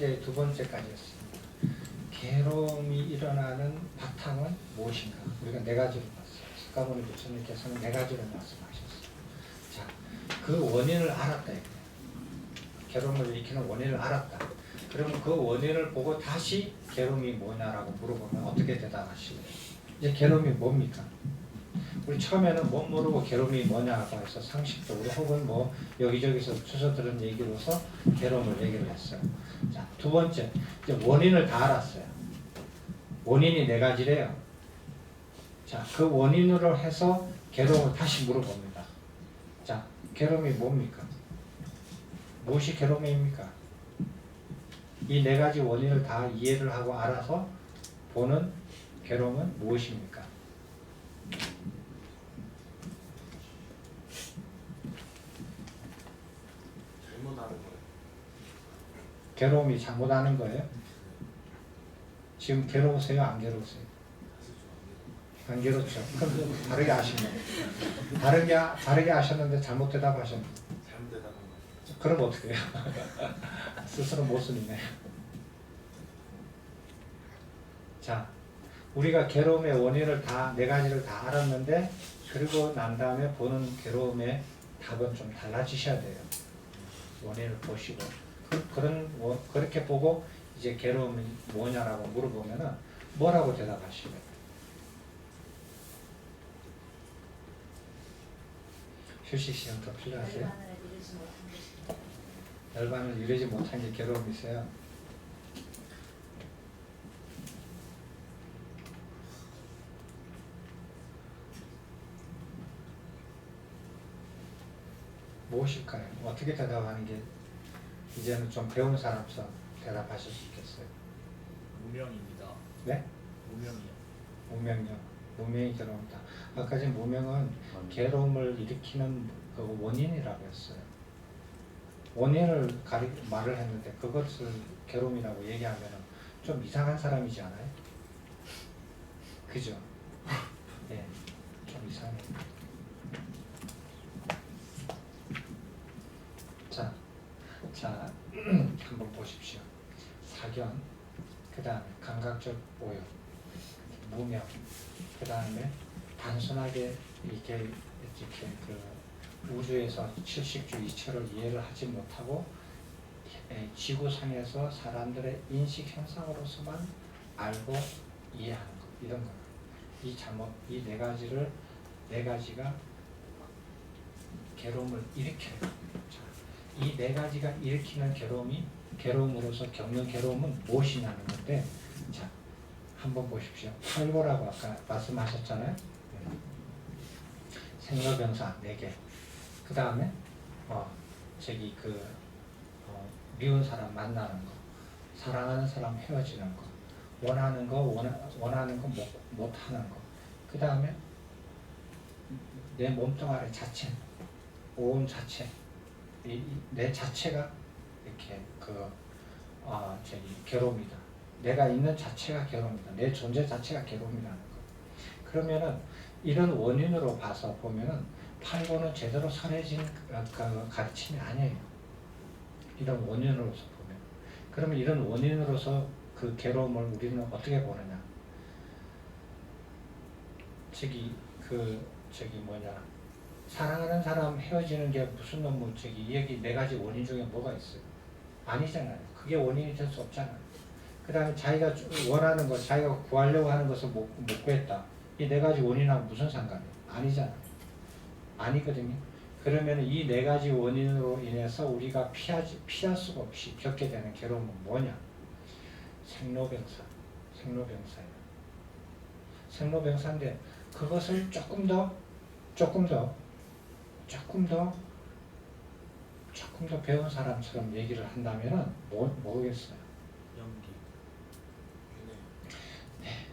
이제 두 번째까지였습니다. 괴로움이 일어나는 바탕은 무엇인가? 우리가 네 가지로 봤어요. 석가모니 부처님께서는 네 가지로 말씀하셨어요. 자, 그 원인을 알았다. 괴로움을 일으키는 원인을 알았다. 그러면 그 원인을 보고 다시 괴로움이 뭐냐라고 물어보면 어떻게 대답하실래요? 이제 괴로움이 뭡니까? 우리 처음에는 못 모르고 괴로움이 뭐냐고 해서 상식적으로 혹은 뭐 여기저기서 주워 들은 얘기로서 괴로움을 얘기를 했어요. 자, 두 번째, 이제 원인을 다 알았어요. 원인이 네 가지래요. 자, 그 원인으로 해서 괴로움을 다시 물어봅니다. 자, 괴로움이 뭡니까? 무엇이 괴로움입니까? 이 네 가지 원인을 다 이해를 하고 알아서 보는 괴로움은 무엇입니까? 잘못하는 거예요. 괴로움이 잘못하는 거예요? 지금 괴로우세요? 안 괴로우세요? 안 괴롭죠. 그럼 다르게 아시네요. 다르게 아셨는데 잘못 대답하셨네요. 잘못 대답한 거예요. 그럼 어떻게 해요? 스스로 모순이네. 자, 우리가 괴로움의 원인을 다 네 가지를 다 알았는데 그리고 난 다음에 보는 괴로움의 답은 좀 달라지셔야 돼요. 원인을 보시고 그렇게 보고 이제 괴로움이 뭐냐라고 물어보면은 뭐라고 대답하시래요? 휴식 시간 더 필요하세요? 열반을 이루지 못한 게 괴로움이세요? 무엇일까요? 어떻게 대답하는 게 이제는 좀 배운 사람처럼 대답하실 수 있겠어요? 무명입니다. 네? 무명이요. 무명이요. 무명이 괴로움이다. 아까 전 무명은 괴로움을 일으키는 그 원인이라고 했어요. 원인을 말을 했는데 그것을 괴로움이라고 얘기하면 좀 이상한 사람이지 않아요? 그죠? 네, 좀 이상해요. 자, 한번 보십시오. 사견, 그 다음에 감각적 오염, 무명, 그 다음에 단순하게 이렇게 그 우주에서 칠식주 이체를 이해를 하지 못하고 지구상에서 사람들의 인식 현상으로서만 알고 이해하는 것, 이런 거. 이 네 가지가 괴로움을 일으켜요. 이 네 가지가 일으키는 괴로움으로서 겪는 괴로움은 무엇이냐는 건데, 자, 한번 보십시오. 팔고라고 아까 말씀하셨잖아요. 생로병사 4개. 그 다음에 미운 사람 만나는 거, 사랑하는 사람 헤어지는 거, 원하는 거 못하는 거. 그 다음에 내 몸뚱아리 자체, 온 자체. 내 자체가 이렇게 괴로움이다. 내가 있는 자체가 괴로움이다. 내 존재 자체가 괴로움이라는 거. 그러면은 이런 원인으로 봐서 보면은 팔고는 제대로 선해진 가르침이 아니에요. 이런 원인으로서 보면. 그러면 이런 원인으로서 그 괴로움을 우리는 어떻게 보느냐? 사랑하는 사람 헤어지는 게 무슨 이 얘기 네 가지 원인 중에 뭐가 있어요? 아니잖아요. 그게 원인이 될 수 없잖아요. 그 다음에 자기가 원하는 것, 자기가 구하려고 하는 것을 못 구했다. 이 네 가지 원인하고 무슨 상관이에요? 아니잖아요. 아니거든요. 그러면 이 네 가지 원인으로 인해서 우리가 피할 수가 없이 겪게 되는 괴로움은 뭐냐? 생로병사예요. 생로병사인데 그것을 조금 더 배운 사람처럼 얘기를 한다면은 뭐겠어요? 연기. 네.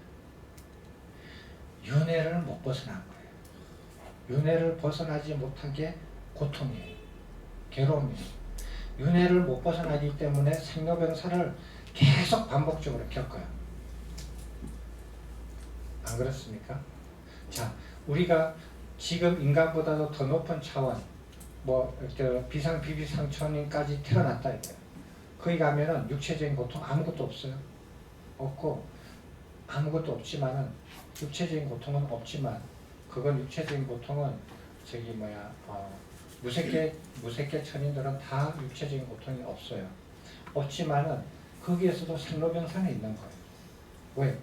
윤회를 못 벗어난 거예요. 윤회를 벗어나지 못한 게 고통이에요. 괴로움이에요. 윤회를 못 벗어나기 때문에 생로병사를 계속 반복적으로 겪어요. 안 그렇습니까? 자, 우리가 지금 인간보다도 더 높은 차원, 비상 비비상천인까지 태어났다 이거예요. 거기 가면은 육체적인 고통 아무것도 없어요. 없고 아무것도 없지만은 육체적인 고통은 없지만 그건 육체적인 고통은 저기 뭐야 무색계 천인들은 다 육체적인 고통이 없어요. 없지만은 거기에서도 생로병사는 있는 거예요. 왜?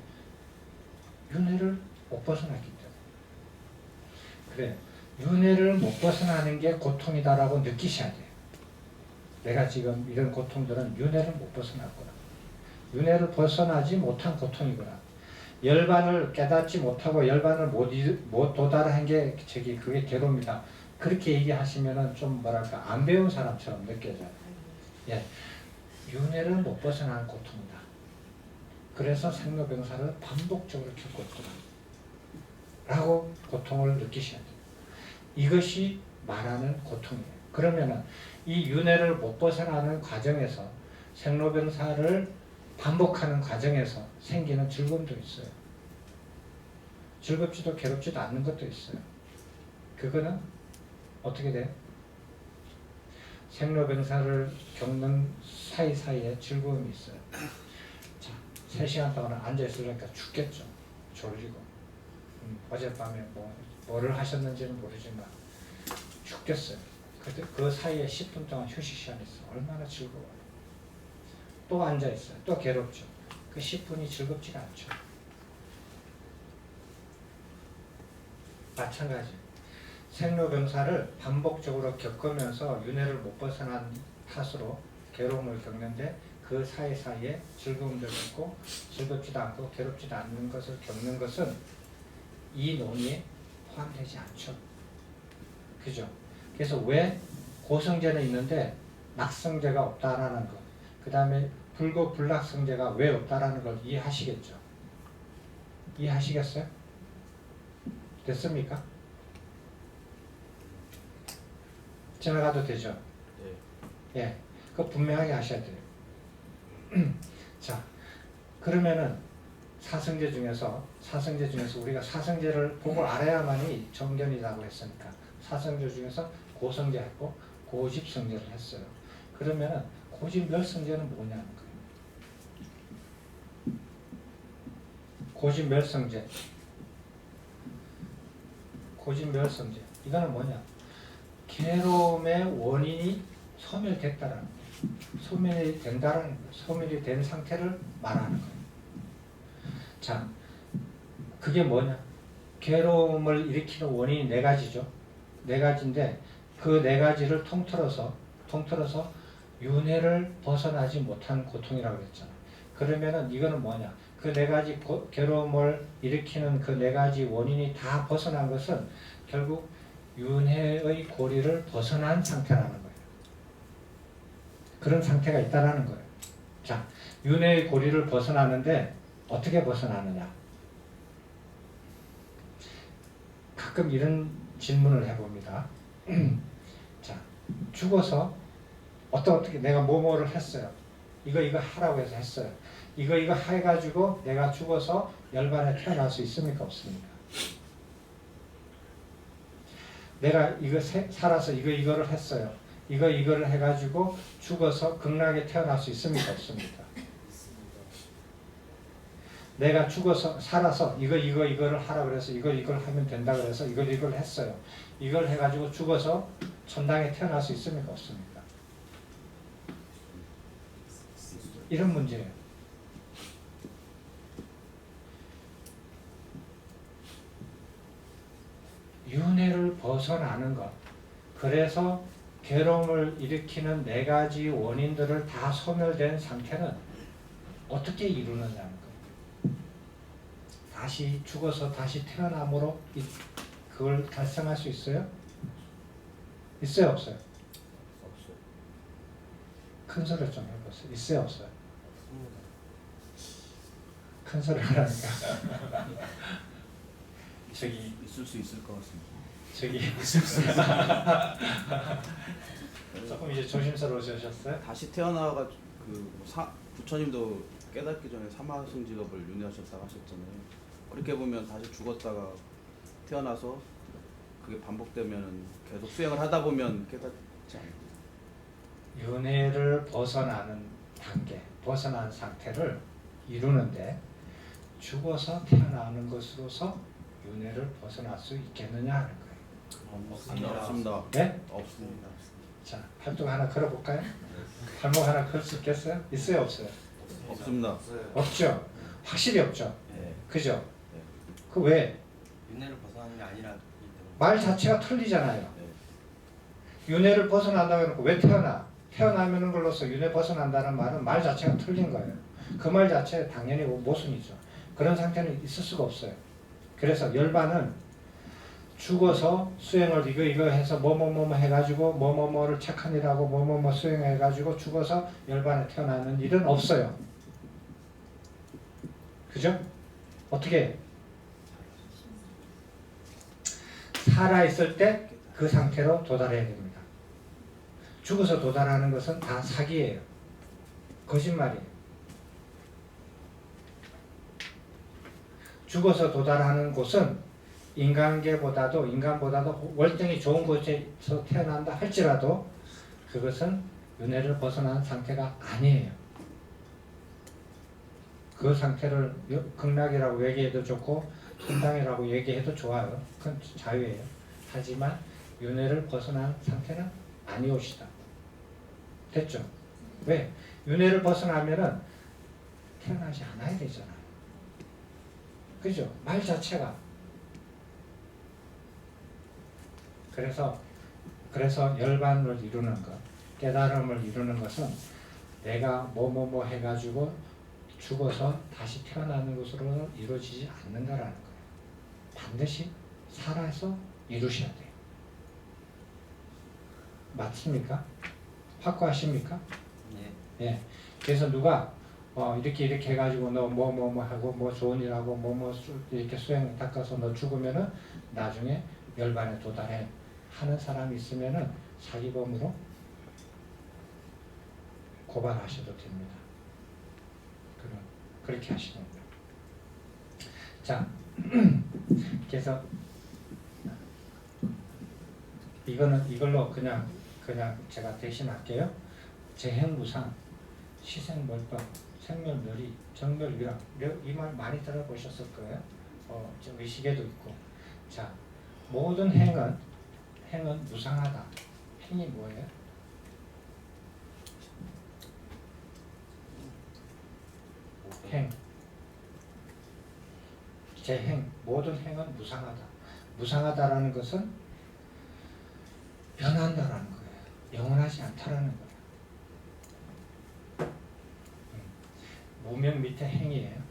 윤회를 못 벗어났기 때문에. 그래, 윤회를 못 벗어나는 게 고통이다라고 느끼셔야 돼요. 내가 지금 이런 고통들은 윤회를 못 벗어났구나. 윤회를 벗어나지 못한 고통이구나. 열반을 깨닫지 못하고 열반을 못 도달한 게 그게 괴로움이다. 그렇게 얘기하시면은 좀 뭐랄까 안 배운 사람처럼 느껴져요. 예, 윤회를 못 벗어나는 고통이다. 그래서 생로병사를 반복적으로 겪고 있구나 라고 고통을 느끼셔야 돼요. 이것이 말하는 고통이에요. 그러면은 이 윤회를 못 벗어나는 과정에서 생로병사를 반복하는 과정에서 생기는 즐거움도 있어요. 즐겁지도 괴롭지도 않는 것도 있어요. 그거는 어떻게 돼요? 생로병사를 겪는 사이사이에 즐거움이 있어요. 자, 3시간 동안 앉아있으니까 죽겠죠. 졸리고. 어젯밤에 뭐를 하셨는지는 모르지만 죽겠어요. 그 사이에 10분 동안 휴식 시간이 있어요. 얼마나 즐거워요. 또 앉아있어요. 또 괴롭죠. 그 10분이 즐겁지가 않죠. 마찬가지. 생로병사를 반복적으로 겪으면서 윤회를 못 벗어난 탓으로 괴로움을 겪는데 그 사이사이에 즐거움도 있고 즐겁지도 않고 괴롭지도 않는 것을 겪는 것은 이 논의에 포함되지 않죠. 그죠? 그래서 왜 고성제는 있는데 낙성제가 없다라는 것, 그 다음에 불고 불낙성제가 왜 없다라는 걸 이해하시겠죠? 이해하시겠어요? 됐습니까? 지나가도 되죠? 네. 예, 그거 분명하게 하셔야 돼요. 자, 그러면은 사성제 중에서 우리가 사성제를 보고 알아야만이 정견이라고 했으니까 사성제 중에서 고성제하고 고집성제를 했어요. 그러면은 고집멸성제는 뭐냐는 거예요. 고집멸성제 이거는 뭐냐? 괴로움의 원인이 소멸됐다라는 거예요. 소멸이 된다라는 거예요. 소멸이 된 상태를 말하는 거예요. 자, 그게 뭐냐? 괴로움을 일으키는 원인이 4가지죠. 4가지인데 그 4가지를 통틀어서 윤회를 벗어나지 못한 고통이라고 그랬잖아. 그러면은 이거는 뭐냐? 그 4가지 괴로움을 일으키는 그 4가지 원인이 다 벗어난 것은 결국 윤회의 고리를 벗어난 상태라는 거예요. 그런 상태가 있다라는 거예요. 자, 윤회의 고리를 벗어나는데 어떻게 벗어나느냐? 가끔 이런 질문을 해봅니다. 자, 죽어서 어떻게 내가 뭐를 했어요. 이거 하라고 해서 했어요. 이거 해가지고 내가 죽어서 열반에 태어날 수 있습니까? 없습니까? 내가 살아서 이거를 했어요. 이거를 해가지고 죽어서 극락에 태어날 수 있습니까? 없습니까? 내가 죽어서 살아서 이거를 하라 그래서 이걸 하면 된다 그래서 이걸 했어요. 이걸 해가지고 죽어서 천당에 태어날 수 있습니까? 없습니까? 이런 문제예요. 윤회를 벗어나는 것. 그래서 괴로움을 일으키는 4가지 원인들을 다 소멸된 상태는 어떻게 이루느냐는 거예요. 다시 죽어서 다시 태어남으로 그걸 달성할 수 있어요? 있어요, 없어요? 없어요. 큰 소리 좀 해보세요. 있어요, 없어요? 큰 소리 하라니까. 저기 있을 수 있을 것 같습니다. 저기 조금 이제 조심스러우셨어요? 다시 태어나가 부처님도 깨닫기 전에 사마승직업을 윤회하셨다고 하셨잖아요. 그렇게 보면 다시 죽었다가 태어나서 그게 반복되면 계속 수행을 하다 보면 깨닫지 않나요? 윤회를 벗어나는 단계, 벗어난 상태를 이루는데 죽어서 태어나는 것으로서 윤회를 벗어날 수 있겠느냐 하는 거예요. 없습니다. 네? 없습니다. 자, 팔뚝 하나 걸어볼까요? 발목 하나 걸 수 있겠어요? 있어요, 없어요? 없습니다. 없어요. 없죠. 확실히 없죠. 네. 그죠? 네. 그 왜? 윤회를 벗어나는 게 아니라 말 자체가 틀리잖아요. 네. 윤회를 벗어난다고 해놓고 왜 태어나? 태어나면은 걸로서 윤회 벗어난다는 말은 말 자체가 틀린 거예요. 그 말 자체 당연히 모순이죠. 그런 상태는 있을 수가 없어요. 그래서 열반은 죽어서 수행을 이거 해서 뭐뭐뭐 해가지고 뭐뭐뭐를 착한 일하고 뭐뭐뭐 수행해가지고 죽어서 열반에 태어나는 일은 없어요. 그죠? 어떻게? 살아있을 때 그 상태로 도달해야 됩니다. 죽어서 도달하는 것은 다 사기예요. 거짓말이에요. 죽어서 도달하는 곳은 인간보다도 월등히 좋은 곳에서 태어난다 할지라도 그것은 윤회를 벗어난 상태가 아니에요. 그 상태를 극락이라고 얘기해도 좋고 천당이라고 얘기해도 좋아요. 그건 자유예요. 하지만 윤회를 벗어난 상태는 아니오시다. 됐죠? 왜? 윤회를 벗어나면은 태어나지 않아야 되잖아요. 그죠? 말 자체가. 그래서 열반을 이루는 것, 깨달음을 이루는 것은 내가 뭐뭐뭐 해가지고 죽어서 다시 태어나는 것으로는 이루어지지 않는다라는 거예요. 반드시 살아서 이루셔야 돼요. 맞습니까? 확고하십니까? 예. 예. 그래서 누가 이렇게 해가지고 너 뭐 하고 뭐 좋은 일 하고 뭐 이렇게 수행 닦아서 너 죽으면은 나중에 열반에 도달해 하는 사람이 있으면은 사기범으로 고발하셔도 됩니다. 그렇게 하시는 거예요. 자, 그래서 이걸로 그냥 제가 대신할게요. 재행무상, 시생몰법, 생멸멸의, 정멸위락 이 말 많이 들어보셨을 거예요. 의식에도 있고. 자, 모든 행은 무상하다. 행이 뭐예요? 행. 재행, 모든 행은 무상하다. 무상하다라는 것은 변한다라는 거예요. 영원하지 않다라는 거예요. 무명 밑에 행이에요.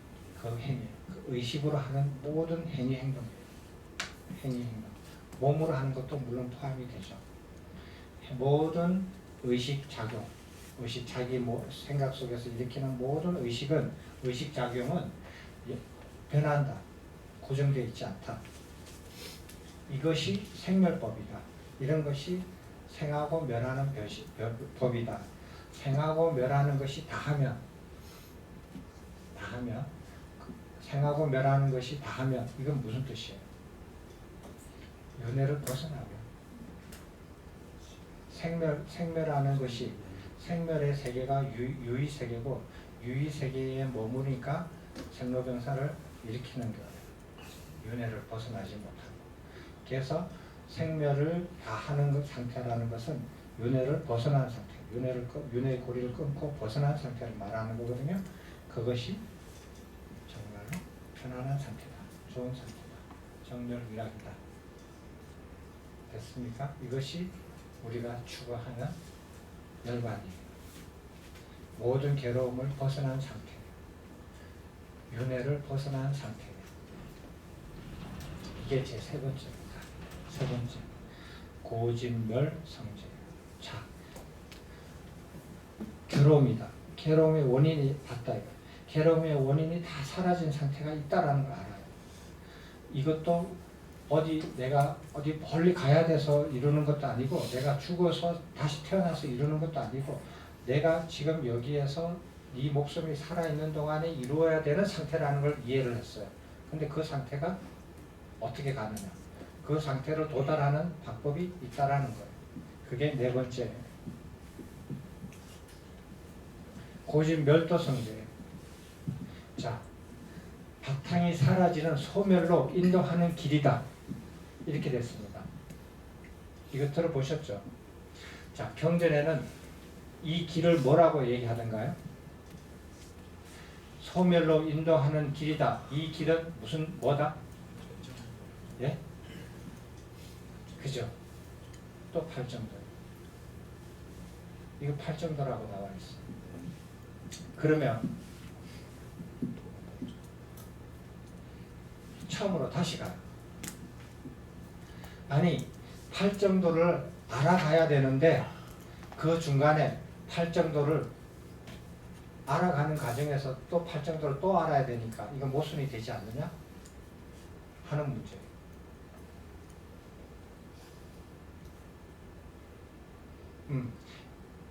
그 행이에요. 그 의식으로 하는 모든 행동이에요. 행동. 몸으로 하는 것도 물론 포함이 되죠. 모든 의식 작용, 자기 생각 속에서 일으키는 모든 의식 작용은 변한다. 고정되어 있지 않다. 이것이 생멸법이다. 이런 것이 생하고 멸하는 법이다. 생하고 멸하는 것이 다하면 생하고 멸하는 것이 다하면 이건 무슨 뜻이에요? 윤회를 벗어나면 생멸하는 것이 생멸의 세계가 유의세계고 유의세계에 머무니까 생로병사를 일으키는 거예요. 윤회를 벗어나지 못하고. 그래서 생멸을 다 하는 상태라는 것은 윤회를 벗어난 상태, 윤회의 고리를 끊고 벗어난 상태를 말하는 거거든요. 그것이 정말로 편안한 상태다. 좋은 상태다. 정멸위락이다. 됐습니까? 이것이 우리가 추구하는 열반이에요. 모든 괴로움을 벗어난 상태예요. 윤회를 벗어난 상태예요. 이게 제 세 번째입니다. 세 번째. 고진멸성제. 자, 괴로움이다. 괴로움의 원인이 같다. 괴로움의 원인이 다 사라진 상태가 있다라는 걸 알아요. 이것도 내가 어디 멀리 가야 돼서 이루는 것도 아니고, 내가 죽어서 다시 태어나서 이루는 것도 아니고, 내가 지금 여기에서 네 목숨이 살아있는 동안에 이루어야 되는 상태라는 걸 이해를 했어요. 근데 그 상태가 어떻게 가느냐? 그 상태로 도달하는 방법이 있다라는 거예요. 그게 네 번째. 고집 멸도성제예요. 자, 바탕이 사라지는 소멸로 인도하는 길이다. 이렇게 됐습니다. 이거 들어보셨죠? 자, 경전에는 이 길을 뭐라고 얘기하던가요? 소멸로 인도하는 길이다. 이 길은 무슨 뭐다? 예? 그죠? 또 팔정도. 이거 팔정도라고 나와 있어. 그러면 처음으로 다시 가요. 아니, 팔정도를 알아가야 되는데 그 중간에 팔정도를 알아가는 과정에서 또 팔정도를 또 알아야 되니까 이거 모순이 되지 않느냐 하는 문제예요.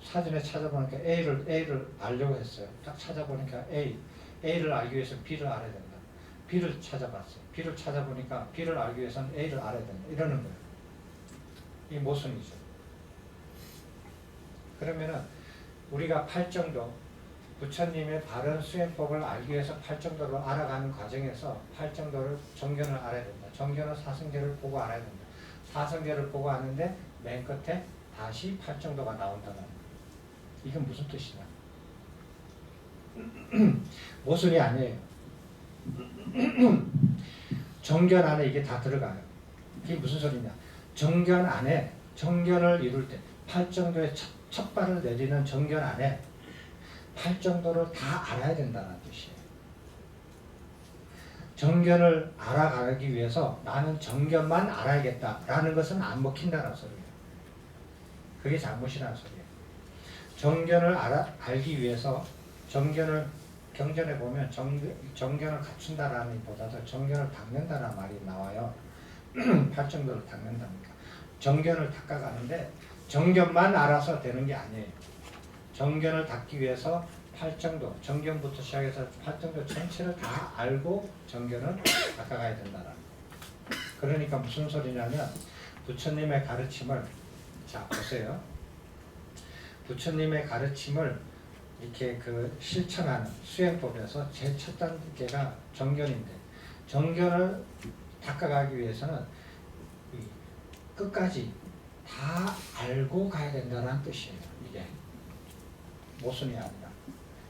사전에 찾아보니까 A를 알려고 했어요. 딱 찾아보니까 A를 알기 위해서 B를 알아야 된다. B를 찾아봤어요. B를 찾아보니까 B를 알기 위해서는 A를 알아야 된다. 이러는 거예요. 이 모순이죠. 그러면은 우리가 팔정도, 부처님의 바른 수행법을 알기 위해서 팔정도를 알아가는 과정에서 팔정도를 정견을 알아야 된다. 정견은 사성계를 보고 알아야 된다. 사성계를 보고 아는데 맨 끝에 다시 팔정도가 나온다는 거예요. 이건 무슨 뜻이냐? 모순이 아니에요. 정견 안에 이게 다 들어가요. 이게 무슨 소리냐? 정견 안에 정견을 이룰 때 팔정도의 첫 발을 내리는 정견 안에 팔정도를 다 알아야 된다는 뜻이에요. 정견을 알아가기 위해서 나는 정견만 알아야겠다라는 것은 안 먹힌다는 소리예요. 그게 잘못이라는 소리예요. 정견을 알기 위해서 정견을 경전에 보면 정견을 갖춘다라는 보다도 정견을 닦는다라는 말이 나와요. 팔정도를 닦는다니까. 정견을 닦아가는데 정견만 알아서 되는 게 아니에요. 정견을 닦기 위해서 팔정도, 정견부터 시작해서 팔정도 전체를 다 알고 정견을 닦아가야 된다라는 거예요. 그러니까 무슨 소리냐면 부처님의 가르침을 자 보세요. 부처님의 가르침을 이렇게 그 실천하는 수행법에서 제일 첫 단계가 정견인데 정견을 닦아가기 위해서는 끝까지 다 알고 가야 된다는 뜻이에요. 이게 모순이 아니라.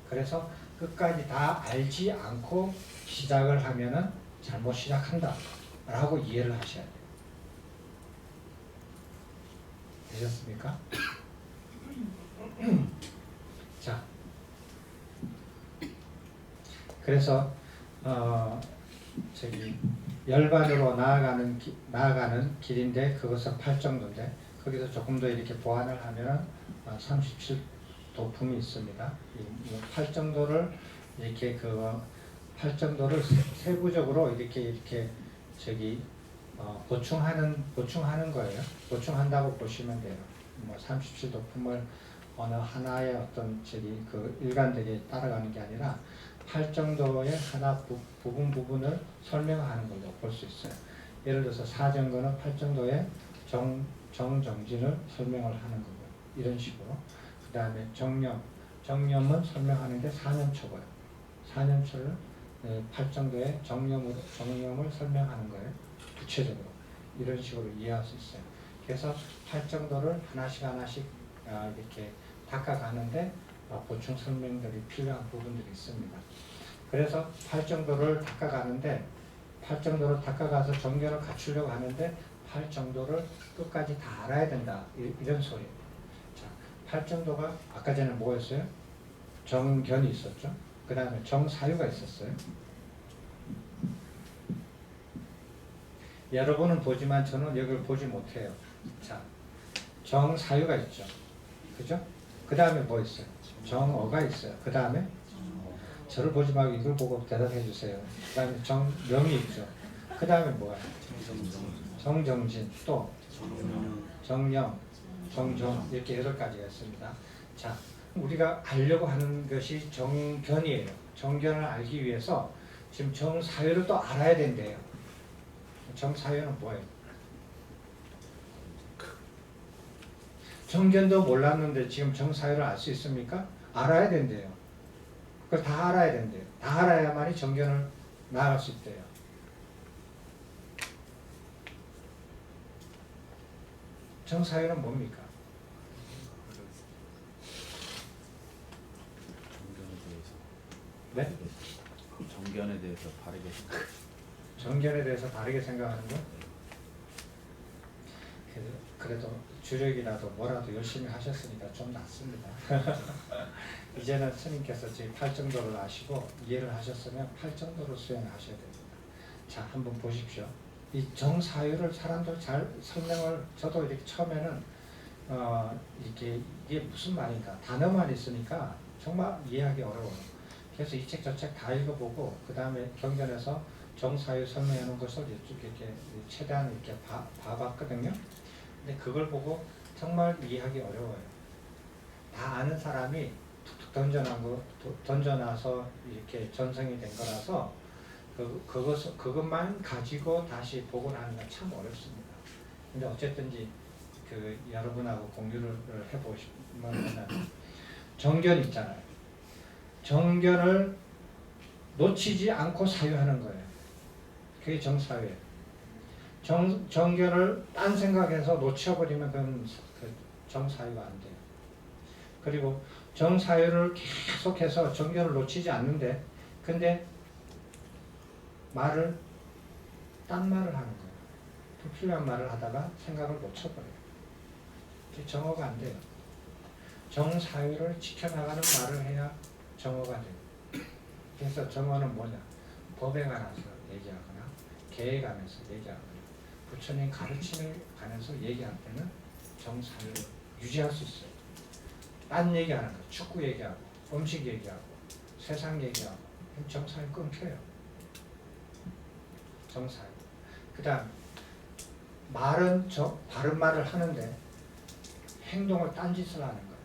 그래서 끝까지 다 알지 않고 시작을 하면은 잘못 시작한다 라고 이해를 하셔야 돼요. 되셨습니까? 자, 그래서 열반으로 나아가는 길인데 그것은 팔정도인데 거기서 조금 더 이렇게 보완을 하면 37도품이 있습니다. 이 팔정도를 이렇게 팔정도를 세부적으로 이렇게 보충하는 거예요. 보충한다고 보시면 돼요. 37도품을 어느 하나의 어떤 일관되게 따라가는 게 아니라 팔정도의 하나 부분을 설명하는 걸로 볼 수 있어요. 예를 들어서 사정거는 팔정도의 정정진을 설명을 하는 거고요. 이런 식으로. 그 다음에 정념은 설명하는 게 사념초고요. 사념초를 팔정도의 정념을 설명하는 거예요. 구체적으로. 이런 식으로 이해할 수 있어요. 그래서 팔정도를 하나씩 이렇게 닦아가는데 보충 설명들이 필요한 부분들이 있습니다. 그래서 팔정도를 닦아가는데 팔정도를 닦아가서 정견을 갖추려고 하는데 팔정도를 끝까지 다 알아야 된다. 이런 소리예요. 자, 팔정도가 아까 전에 뭐였어요? 정견이 있었죠. 그 다음에 정사유가 있었어요. 여러분은 보지만 저는 여기를 보지 못해요. 자, 정사유가 있죠. 그죠? 그 다음에 뭐 있어요? 정어가 있어요. 그 다음에 저를 보지 말고 이걸 보고 대답해 주세요. 그 다음에 정명이 있죠. 그 다음에 뭐야? 정정진, 또 정령, 정정 이렇게 8가지가 있습니다. 자, 우리가 알려고 하는 것이 정견이에요. 정견을 알기 위해서 지금 정사유를 또 알아야 된대요. 정사유는 뭐예요? 정견도 몰랐는데 지금 정사유를 알 수 있습니까? 알아야 된대요. 그걸 다 알아야 된대요. 다 알아야만이 정견을 나아갈 수 있대요. 정사유는 뭡니까? 네? 정견에 대해서 바르게 정견에 대해서 다르게 생각하는 거? 그래도 주력이라도 뭐라도 열심히 하셨으니까 좀 낫습니다. 이제는 스님께서 제 8정도를 아시고 이해를 하셨으면 8정도로 수행하셔야 됩니다. 자, 한번 보십시오. 이 정사유를 사람들 잘 설명을 저도 이렇게 처음에는 이게 무슨 말인가 단어만 있으니까 정말 이해하기 어려워요. 그래서 이 책 저 책 다 읽어보고 그 다음에 경전에서 정사유 설명해 놓은 것을 이렇게 최대한 이렇게 봐봤거든요. 근데 그걸 보고 정말 이해하기 어려워요. 다 아는 사람이 툭툭 던져놔서 이렇게 전성이 된 거라서 그것만 가지고 다시 보고를 하는 건 참 어렵습니다. 근데 어쨌든지 여러분하고 공유를 해보시면 정견 있잖아요. 정견을 놓치지 않고 사유하는 거예요. 그게 정사유예요. 정견을 딴 생각해서 놓쳐버리면 그건 정사유가 안 돼요. 그리고 정사유를 계속해서 정견을 놓치지 않는데 근데 딴 말을 하는 거예요. 불필요한 말을 하다가 생각을 놓쳐버려요. 정어가 안 돼요. 정사유를 지켜나가는 말을 해야 정어가 돼요. 그래서 정어는 뭐냐? 법에 관해서 얘기하거나 계에 관해서 얘기하거나 부처님 가르침에 관해서 얘기할 때는 정사유를 유지할 수 있어요. 딴 얘기하는 거, 축구 얘기하고 음식 얘기하고 세상 얘기하고 정사유 끊겨요. 정사유. 그 다음 말은 바른 말을 하는데 행동을 딴짓을 하는 거예요.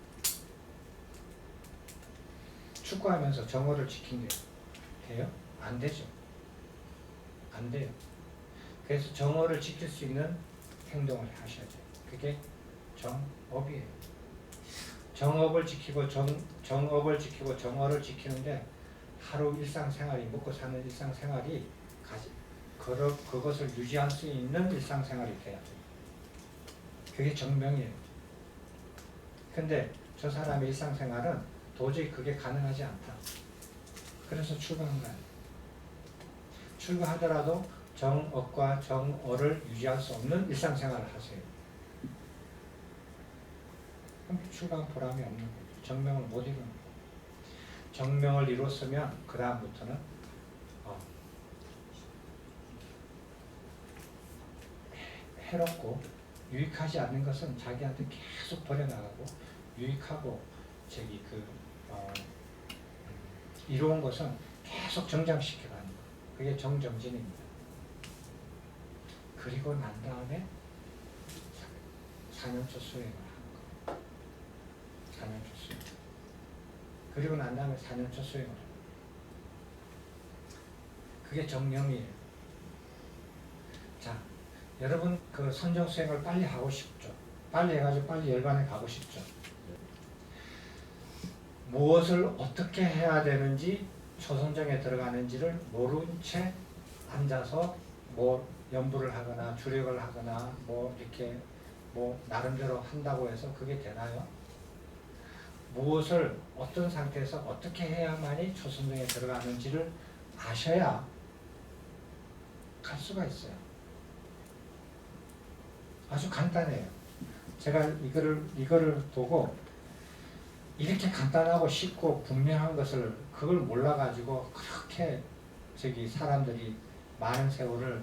축구하면서 정오를 지킨대요. 돼요? 안 되죠. 안 돼요. 그래서 정오를 지킬 수 있는 행동을 하셔야 돼요. 그게 정업이에요. 정업을 지키고 정업을 지키고 정어를 지키는데 하루 일상생활이 먹고 사는 일상생활이 그것을 유지할 수 있는 일상생활이 돼야 돼요. 그게 정명이에요. 근데 저 사람의 일상생활은 도저히 그게 가능하지 않다. 그래서 출가한 거예요. 출가하더라도 정업과 정어를 유지할 수 없는 일상생활을 하세요. 그럼 출가한 보람이 없는 거죠. 정명을 못 이루는 거예요. 정명을 이뤘으면 그 다음부터는 해롭고 유익하지 않는 것은 자기한테 계속 버려나가고 유익하고 이로운 것은 계속 정장시켜가는 거. 그게 정정진입니다. 그리고 난 다음에 4년초 수행을 하는 거. 4년초 수행. 그리고 난 다음에 4년초 수행을 하는 거. 그게 정명이에요. 자, 여러분 그 선정 수행을 빨리 하고 싶죠. 빨리 해가지고 빨리 열반에 가고 싶죠. 무엇을 어떻게 해야 되는지 초선정에 들어가는지를 모른 채 앉아서 연부를 하거나 주력을 하거나 이렇게 나름대로 한다고 해서 그게 되나요? 무엇을 어떤 상태에서 어떻게 해야만이 초선정에 들어가는지를 아셔야 갈 수가 있어요. 아주 간단해요. 제가 이거를 보고 이렇게 간단하고 쉽고 분명한 것을 그걸 몰라가지고 그렇게 사람들이 많은 세월을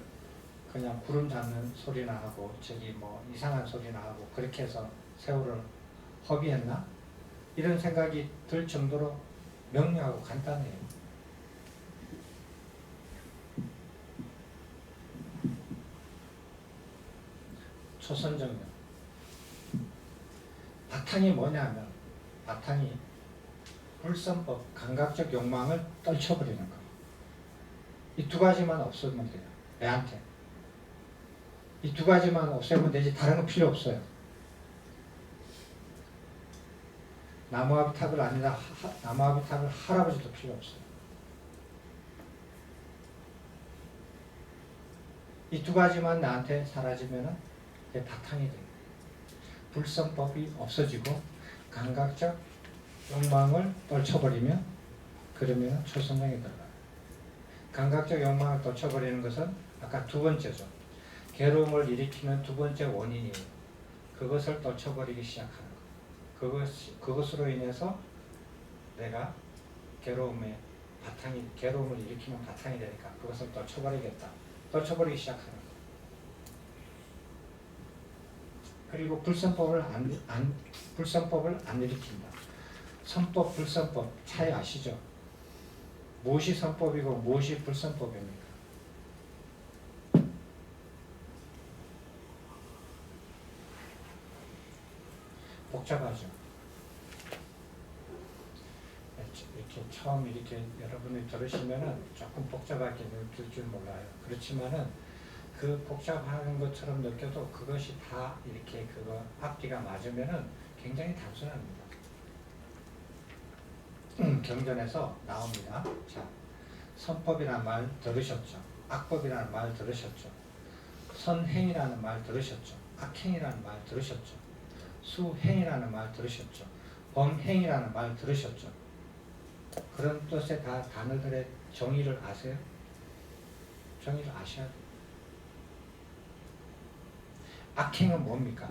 그냥 구름 잡는 소리나 하고 이상한 소리나 하고 그렇게 해서 세월을 허비했나? 이런 생각이 들 정도로 명료하고 간단해요. 초선정면 바탕이 뭐냐면 바탕이 불선법, 감각적 욕망을 떨쳐버리는 거. 이 두 가지만 없으면 돼요. 내한테. 이 두 가지만 없애면 되지 다른 거 필요 없어요. 나무아비탑을 아니라 나무아비탑을 할아버지도 필요 없어요. 이 두 가지만 나한테 사라지면은 그게 바탕이 돼요. 불성법이 없어지고 감각적 욕망을 떨쳐버리면 그러면 초선정이 들어가요. 감각적 욕망을 떨쳐버리는 것은 아까 두 번째죠. 괴로움을 일으키는 두 번째 원인이에요. 그것을 떨쳐버리기 시작하는 것. 그것으로 인해서 내가 괴로움을 일으키는 바탕이 되니까 그것을 떨쳐버리겠다. 떨쳐버리기 시작하는 것. 그리고 불선법을 안 일으킨다. 선법, 불선법 차이 아시죠? 무엇이 선법이고 무엇이 불선법입니까? 복잡하죠. 이렇게 처음 이렇게 여러분이 들으시면은 조금 복잡하게 느낄 줄 몰라요. 그렇지만은 그 복잡한 것처럼 느껴도 그것이 다 이렇게 그거 앞뒤가 맞으면은 굉장히 단순합니다. 경전에서 나옵니다. 자, 선법이라는 말 들으셨죠? 악법이라는 말 들으셨죠? 선행이라는 말 들으셨죠? 악행이라는 말 들으셨죠? 수행이라는 말 들으셨죠? 범행이라는 말 들으셨죠? 그런 뜻의 다 단어들의 정의를 아세요? 정의를 아셔야 돼요. 악행은 뭡니까?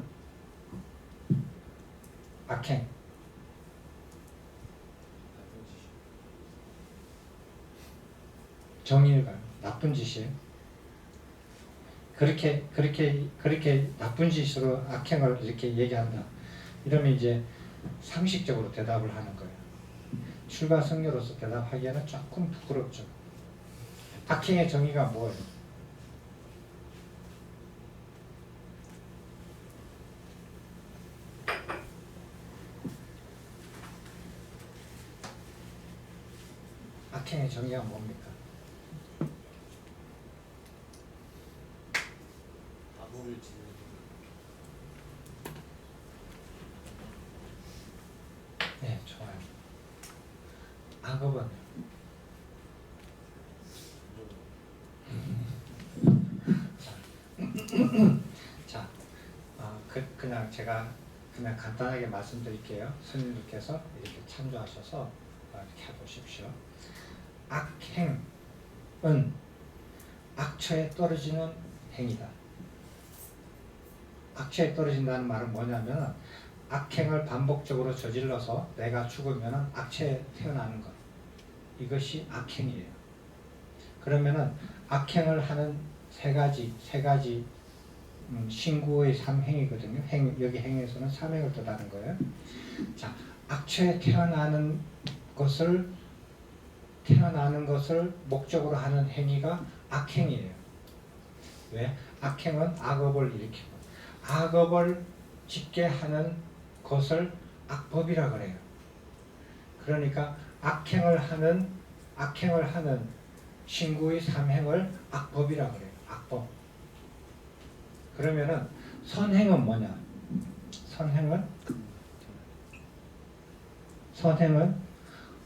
악행. 정의를 가요. 나쁜 짓이에요. 그렇게 나쁜 짓으로 악행을 이렇게 얘기한다. 이러면 이제 상식적으로 대답을 하는 거예요. 출가성녀로서 대답하기에는 조금 부끄럽죠. 악행의 정의가 뭐예요? 악행의 정의가 뭡니까? 악을 짓는 네, 좋아요. 악업은 자, 그냥 제가 그냥 간단하게 말씀드릴게요. 스님들께서 이렇게 참조하셔서 이렇게 해보십시오. 악행은 악처에 떨어지는 행위다. 악처에 떨어진다는 말은 뭐냐면 악행을 반복적으로 저질러서 내가 죽으면 악처에 태어나는 것. 이것이 악행이에요. 그러면은 악행을 하는 세 가지 신구의 삼행이거든요. 여기 행에서는 삼행을 뜻하는 거예요. 자, 악처에 태어나는 것을 목적으로 하는 행위가 악행이에요. 왜? 악행은 악업을 일으키고 악업을 짓게 하는 것을 악법이라 그래요. 그러니까 악행을 하는 신구의 삼행을 악법이라 그래요. 악법. 그러면은 선행은 뭐냐? 선행은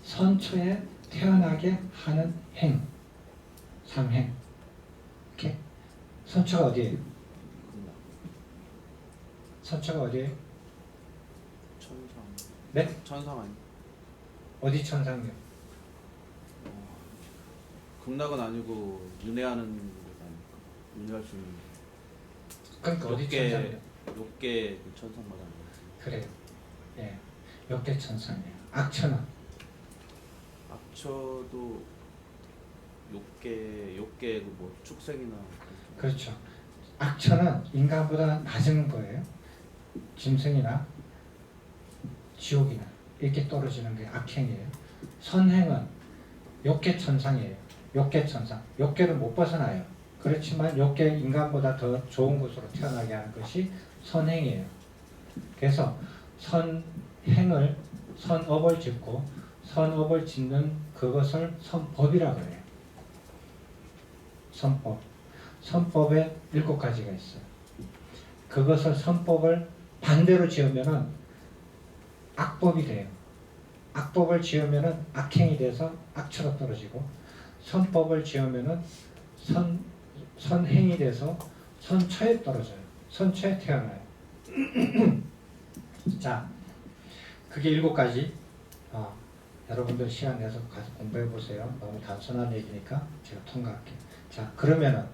선처에 태어나게 하는 행, 삼행. 이렇게 선처가 어디예요? 선처가 어디예요? 천상. 네? 천상 아니? 어디 천상이요? 극락은 아니고 윤회하는 곳 아닙니까? 윤회할 수 있는. 그러니까 어디 천상이요? 욕계 그 천상마다 아니에요? 그래요. 예, 욕계 천상이에요. 악처는 악처도 욕계 그 뭐 축생이나 그렇죠. 악처는 인간보다 낮은 거예요. 짐승이나 지옥이나 이렇게 떨어지는 게 악행이에요. 선행은 욕계 천상이에요. 욕계 천상. 욕계를 못 벗어나요. 그렇지만 욕계 인간보다 더 좋은 곳으로 태어나게 하는 것이 선행이에요. 그래서 선업을 짓고 선업을 짓는 그것을 선법이라 그래요. 선법. 선법에 7가지가 있어요. 그것을 선법을 반대로 지으면은 악법이 돼요. 악법을 지으면은 악행이 돼서 악처로 떨어지고 선법을 지으면은 선행이 돼서 선처에 떨어져요. 선처에 태어나요. 자, 그게 7가지. 여러분들 시간 내서 가서 공부해 보세요. 너무 단순한 얘기니까 제가 통과할게요. 자, 그러면은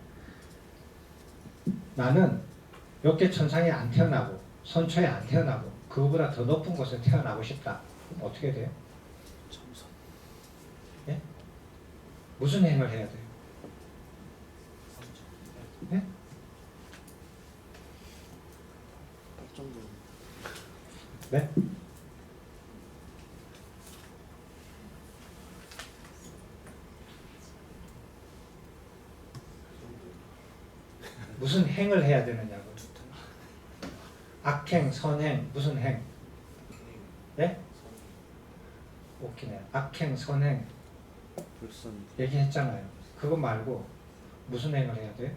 나는 욕계천상에 안 태어나고 선처에 안 태어나고 그거보다 더 높은 곳에 태어나고 싶다. 그럼 어떻게 돼요? 참선. 예? 무슨 행을 해야 돼요? 예? 정도. 네? 무슨 행을 해야 되느냐고. 악행, 선행, 무슨 행? 네? 웃기네. 악행, 선행 불선. 얘기했잖아요. 그거 말고 무슨 행을 해야 돼요?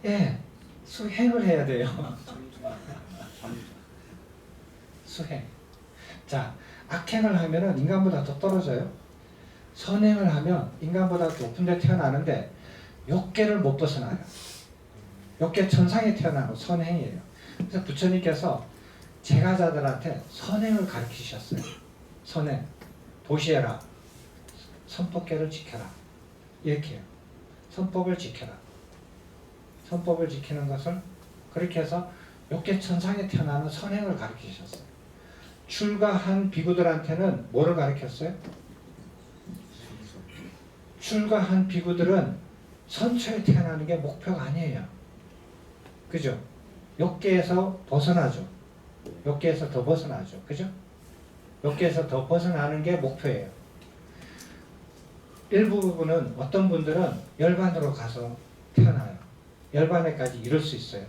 예, 수행을 해야 돼요. 수행. 자, 악행을 하면은 인간보다 더 떨어져요. 선행을 하면 인간보다 높은 데 태어나는데 욕계를 못 벗어나요. 욕계 천상에 태어나는 선행이에요. 그래서 부처님께서 제가자들한테 선행을 가르치셨어요. 선행. 보시해라. 선법계를 지켜라. 이렇게 해요. 선법을 지켜라. 선법을 지키는 것을 그렇게 해서 욕계 천상에 태어나는 선행을 가르치셨어요. 출가한 비구들한테는 뭐를 가르쳤어요? 출가한 비구들은 선처에 태어나는 게 목표가 아니에요. 그죠? 욕계에서 벗어나죠. 욕계에서 더 벗어나죠. 그죠? 욕계에서 더 벗어나는 게 목표예요. 일부분은 어떤 분들은 열반으로 가서 태어나요. 열반에까지 이룰 수 있어요.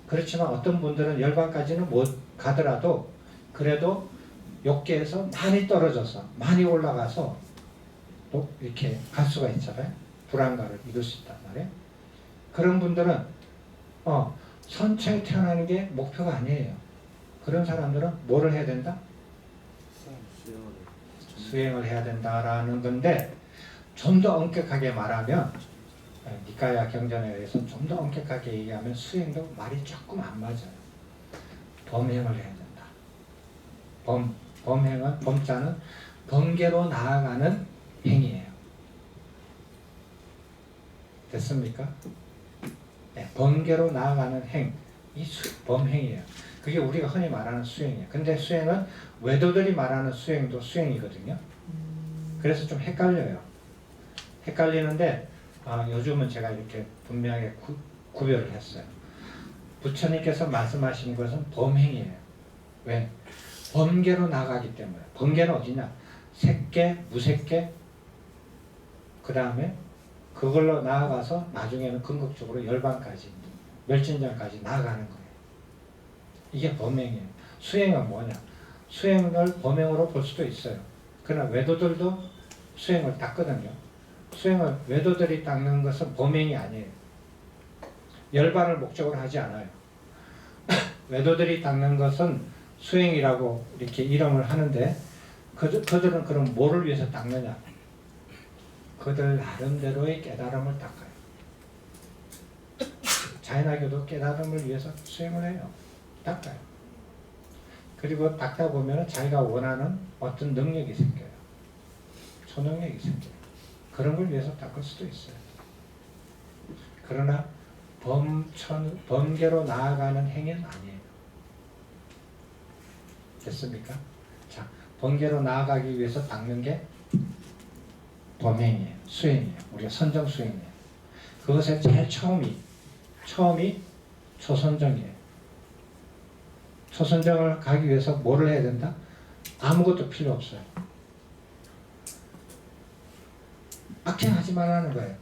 그렇지만 어떤 분들은 열반까지는 못 가더라도 그래도 욕계에서 많이 떨어져서 많이 올라가서 또 이렇게 갈 수가 있잖아요. 불안가를 이룰 수 있단 말이에요. 그런 분들은 선처에 태어나는 게 목표가 아니에요. 그런 사람들은 뭐를 해야 된다? 수행을 해야 된다라는 건데 좀 더 엄격하게 말하면 니카야 경전에 의해서 좀 더 엄격하게 얘기하면 수행도 말이 조금 안 맞아요. 범행을 해야 된다. 범행은 범자는 번개로 나아가는 행위예요. 됐습니까? 네, 번개로 나아가는 행, 이 범행이에요. 그게 우리가 흔히 말하는 수행이에요. 근데 수행은 외도들이 말하는 수행도 수행이거든요. 그래서 좀 헷갈려요. 헷갈리는데 요즘은 제가 이렇게 분명하게 구별을 했어요. 부처님께서 말씀하신 것은 범행이에요. 왜? 번개로 나가기 때문에. 번개는 어디냐? 색계, 무색계, 그 다음에 그걸로 나아가서 나중에는 궁극적으로 열반까지, 멸진전까지 나아가는 거예요. 이게 범행이에요. 수행은 뭐냐? 수행을 범행으로 볼 수도 있어요. 그러나 외도들도 수행을 닦거든요. 수행을 외도들이 닦는 것은 범행이 아니에요. 열반을 목적으로 하지 않아요. 외도들이 닦는 것은 수행이라고 이렇게 이름을 하는데 그들은 그럼 뭐를 위해서 닦느냐? 그들 나름대로의 깨달음을 닦아요. 자연학교도 깨달음을 위해서 수행을 해요. 닦아요. 그리고 닦다 보면 자기가 원하는 어떤 능력이 생겨요. 초능력이 생겨요. 그런 걸 위해서 닦을 수도 있어요. 그러나 번개로 나아가는 행위는 아니에요. 됐습니까? 자, 번개로 나아가기 위해서 닦는 게 범행이에요. 수행이에요. 우리가 선정 수행이에요. 그것의 제일 처음이 초선정이에요. 초선정을 가기 위해서 뭐를 해야 된다? 아무것도 필요 없어요. 악행하지 말라는 거예요.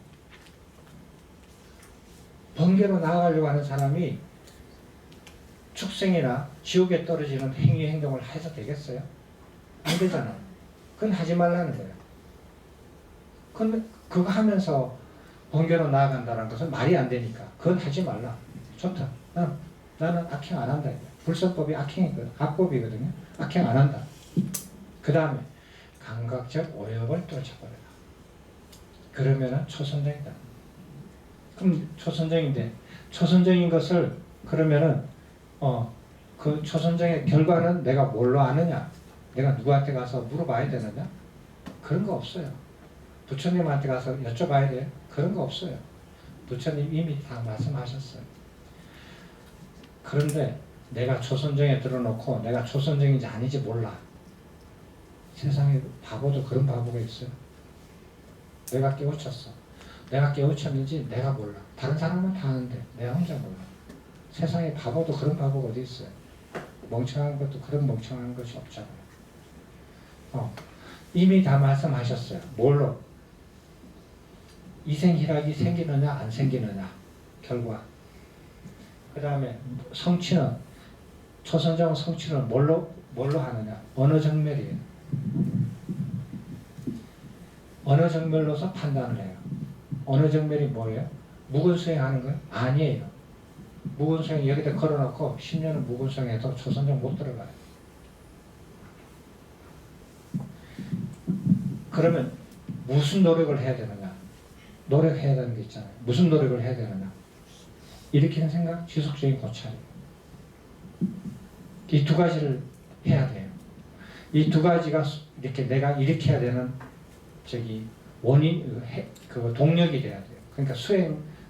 번개로 나아가려고 하는 사람이 축생이나 지옥에 떨어지는 행위 행동을 해서 되겠어요? 안 되잖아요. 그건 하지 말라는 거예요. 근데 그거 하면서 번개로 나아간다는 것은 말이 안 되니까 그건 하지 말라. 좋다. 나는 악행 안 한다. 불선법이 악행이거든. 악법이거든요. 악행 안 한다. 그 다음에 감각적 오역을 떨쳐버려라. 그러면은 초선정이다. 그럼 초선정인데 초선정인 것을 그러면은 그 초선정의 결과는 내가 뭘로 아느냐? 내가 누구한테 가서 물어봐야 되느냐? 그런 거 없어요. 부처님한테 가서 여쭤봐야 돼요? 그런 거 없어요. 부처님 이미 다 말씀하셨어요. 그런데 내가 초선정에 들어놓고 내가 초선정인지 아닌지 몰라. 세상에 바보도 그런 바보가 있어요. 내가 깨우쳤어. 내가 깨우쳤는지 내가 몰라. 다른 사람은 다 아는데 내가 혼자 몰라. 세상에 바보도 그런 바보가 어디 있어요. 멍청한 것도 그런 멍청한 것이 없잖아요. 이미 다 말씀하셨어요. 뭘로? 이생희락이 생기느냐 안 생기느냐 결과. 그 다음에 성취는 초선정 성취는 뭘로 하느냐? 어느 정멸이에요. 어느 정멸로서 판단을 해요. 어느 정멸이 뭐예요? 무근수행하는 거예요? 아니에요. 무근수행 여기다 걸어놓고 10년은 무근수행해도 초선정 못 들어가요. 그러면 무슨 노력을 해야 되느냐? 노력해야 되는 게 있잖아요. 무슨 노력을 해야 되느냐? 일으키는 생각, 지속적인 고찰이에요. 이 두 가지를 해야 돼요. 이 두 가지가 이렇게 내가 일으켜야 되는 원인, 그 동력이 돼야 돼요. 그러니까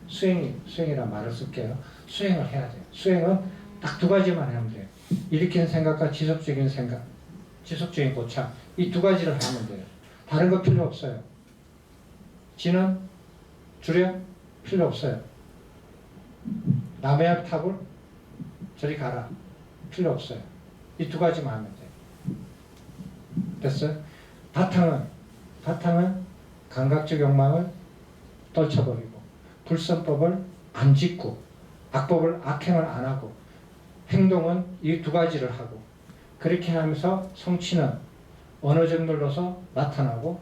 수행이란 말을 쓸게요. 수행을 해야 돼요. 수행은 딱 두 가지만 하면 돼요. 일으키는 생각과 지속적인 생각, 지속적인 고찰. 이 두 가지를 하면 돼요. 다른 거 필요 없어요. 진은 주력 필요 없어요. 남의 탑을 저리 가라. 필요 없어요. 이 두 가지만 하면 돼요. 됐어요? 바탕은 감각적 욕망을 떨쳐버리고 불선법을 안 짓고 악행을 안 하고 행동은 이 두 가지를 하고 그렇게 하면서 성취는 어느 정도로서 나타나고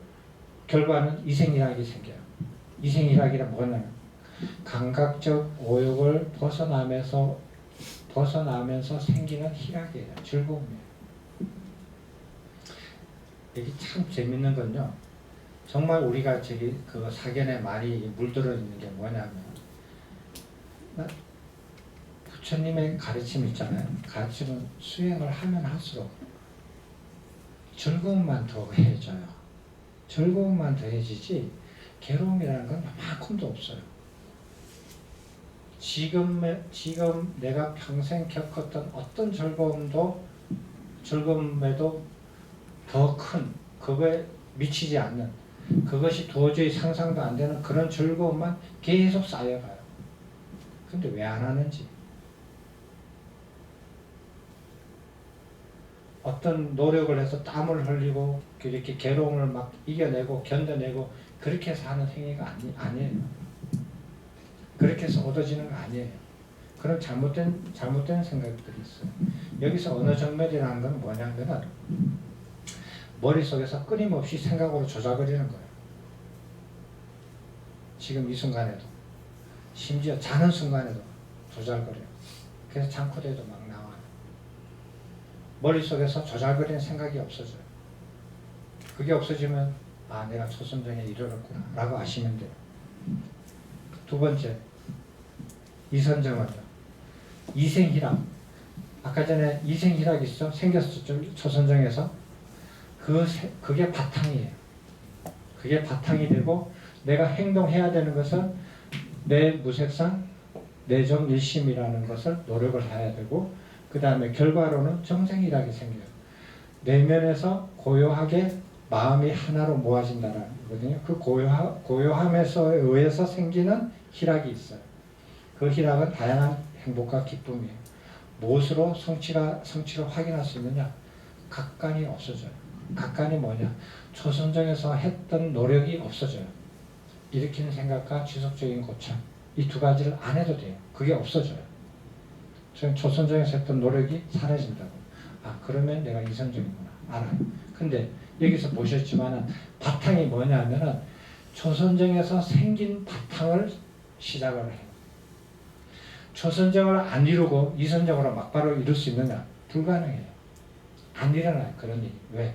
결과는 이생이락이 생겨요. 이생이락이란 뭐냐면 감각적 오욕을 벗어나면서 생기는 희락이에요. 즐거움이에요. 이게 참 재밌는 건요. 정말 우리가 그 사견에 많이 물들어 있는 게 뭐냐면 부처님의 가르침 있잖아요. 가르침은 수행을 하면 할수록 즐거움만 더해져요. 즐거움만 더해지지 괴로움이라는 건 요만큼도 없어요. 지금 내가 평생 겪었던 어떤 즐거움에도 더 큰 그거에 미치지 않는 그것이 도저히 상상도 안 되는 그런 즐거움만 계속 쌓여가요. 근데 왜 안 하는지. 어떤 노력을 해서 땀을 흘리고 이렇게 괴로움을 막 이겨내고 견뎌내고 그렇게 해서 하는 행위가 아니에요. 그렇게 해서 얻어지는 거 아니에요. 그런 잘못된 생각들이 있어요. 여기서 언어 정멸이라는 건 뭐냐면은 머릿속에서 끊임없이 생각으로 조작거리는 거예요. 지금 이 순간에도 심지어 자는 순간에도 조작거려요. 그래서 잠꼬대도 막 나와요. 머릿속에서 조작거리는 생각이 없어져요. 그게 없어지면 내가 초선정에 이르렀구나 라고 아시면 돼요. 두 번째 이선정은요. 이생희락. 아까 전에 이생희락 있어? 생겼었죠. 초선정에서. 그게 바탕이에요. 그게 바탕이 되고 내가 행동해야 되는 것은 내 무색상 내정일심이라는 것을 노력을 해야 되고 그 다음에 결과로는 정생희락이 생겨요. 내면에서 고요하게 마음이 하나로 모아진다는 거거든요. 그 고요함에서 의해서 생기는 희락이 있어요. 그 희락은 다양한 행복과 기쁨이에요. 무엇으로 성취를 확인할 수 있느냐? 각관이 없어져요. 각관이 뭐냐? 초선정에서 했던 노력이 없어져요. 일으키는 생각과 지속적인 고찰 이 두 가지를 안 해도 돼요. 그게 없어져요. 초선정에서 했던 노력이 사라진다고. 그러면 내가 이선정이구나 알아요. 근데 여기서 보셨지만은 바탕이 뭐냐면은 초선정에서 생긴 바탕을 시작을 해요. 초선정을 안 이루고 이선정으로 막바로 이룰 수 있느냐? 불가능해요. 안 일어나요. 그런 일이. 왜?